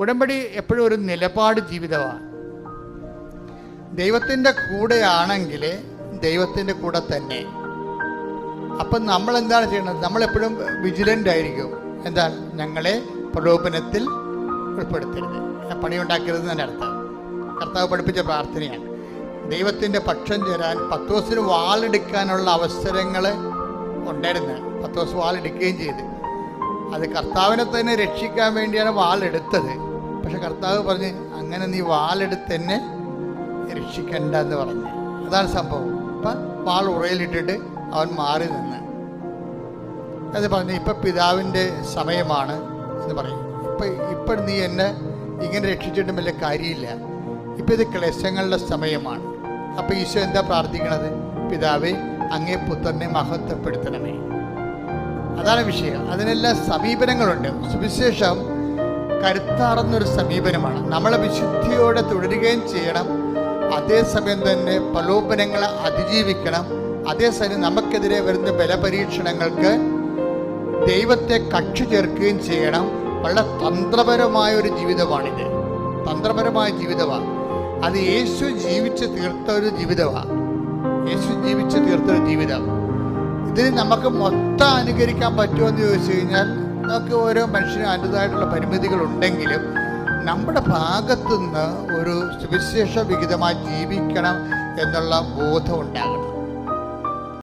ഉടമ്പടി എപ്പോഴും ഒരു നിലപാട് ജീവിതമാണ്. ദൈവത്തിൻ്റെ കൂടെയാണെങ്കിൽ ദൈവത്തിൻ്റെ കൂടെ തന്നെ. അപ്പം നമ്മൾ എന്താണ് ചെയ്യുന്നത്? നമ്മളെപ്പോഴും വിജിലൻ്റ് ആയിരിക്കും. എന്താണ്? ഞങ്ങളെ പ്രലോഭനത്തിൽ ഉൾപ്പെടുത്തരുത്, പണിയുണ്ടാക്കരുത് തന്നെ അർത്ഥം. കർത്താവ് പഠിപ്പിച്ച പ്രാർത്ഥനയാണ്. ദൈവത്തിൻ്റെ പക്ഷം ചേരാൻ പത്രോസിന് വാളെടുക്കാനുള്ള അവസരങ്ങൾ ഉണ്ടായിരുന്നു. പത്രോസ് വാളെടുക്കുകയും ചെയ്ത്. അത് കർത്താവിനെ തന്നെ രക്ഷിക്കാൻ വേണ്ടിയാണ് വാളെടുത്തത്. പക്ഷെ കർത്താവ് പറഞ്ഞ് അങ്ങനെ നീ വാളെടുത്ത് എന്നെ രക്ഷിക്കണ്ട എന്ന് പറഞ്ഞു. അതാണ് സംഭവം. അപ്പം വാൾ ഉറയിലിട്ടിട്ട് അവൻ മാറി നിന്ന് അത് പറഞ്ഞു, ഇപ്പം പിതാവിൻ്റെ സമയമാണ് എന്ന് പറയും. ഇപ്പം നീ എന്നെ ഇങ്ങനെ രക്ഷിച്ചിട്ടും വലിയ കാര്യമില്ല, ഇപ്പം ഇത് ക്ലേശങ്ങളുടെ സമയമാണ്. അപ്പം ഈശോ എന്താ പ്രാർത്ഥിക്കണത്? പിതാവേ, അങ്ങേ പുത്രനെ മഹത്വപ്പെടുത്തണമേ. അതാണ് വിഷയം. അതിനെല്ലാം സമീപനങ്ങളുണ്ട്. സുവിശേഷം കരുത്താർന്നൊരു സമീപനമാണ്. നമ്മളെ വിശുദ്ധിയോടെ തുടരുകയും ചെയ്യണം, അതേസമയം തന്നെ പ്രലോഭനങ്ങളെ അതിജീവിക്കണം. അതേസമയം നമുക്കെതിരെ വരുന്ന ബലപരീക്ഷണങ്ങൾക്ക് ദൈവത്തെ കക്ഷി ചേർക്കുകയും ചെയ്യണം. വളരെ തന്ത്രപരമായ ഒരു ജീവിതമാണിത്. തന്ത്രപരമായ ജീവിതമാണ്. അത് യേശു ജീവിച്ച് തീർത്ത ഒരു ജീവിതമാണ്. യേശു ജീവിച്ച് തീർത്തൊരു ജീവിതം. ഇതിന് നമുക്ക് മൊത്തം അനുകരിക്കാൻ പറ്റുമോ എന്ന് ചോദിച്ചു കഴിഞ്ഞാൽ നമുക്ക് ഓരോ മനുഷ്യനും അതിൻ്റെതായിട്ടുള്ള പരിമിതികളുണ്ടെങ്കിലും നമ്മുടെ ഭാഗത്തുനിന്ന് ഒരു സുവിശേഷ വിഹിതമായി ജീവിക്കണം എന്നുള്ള ബോധം ഉണ്ടാകണം.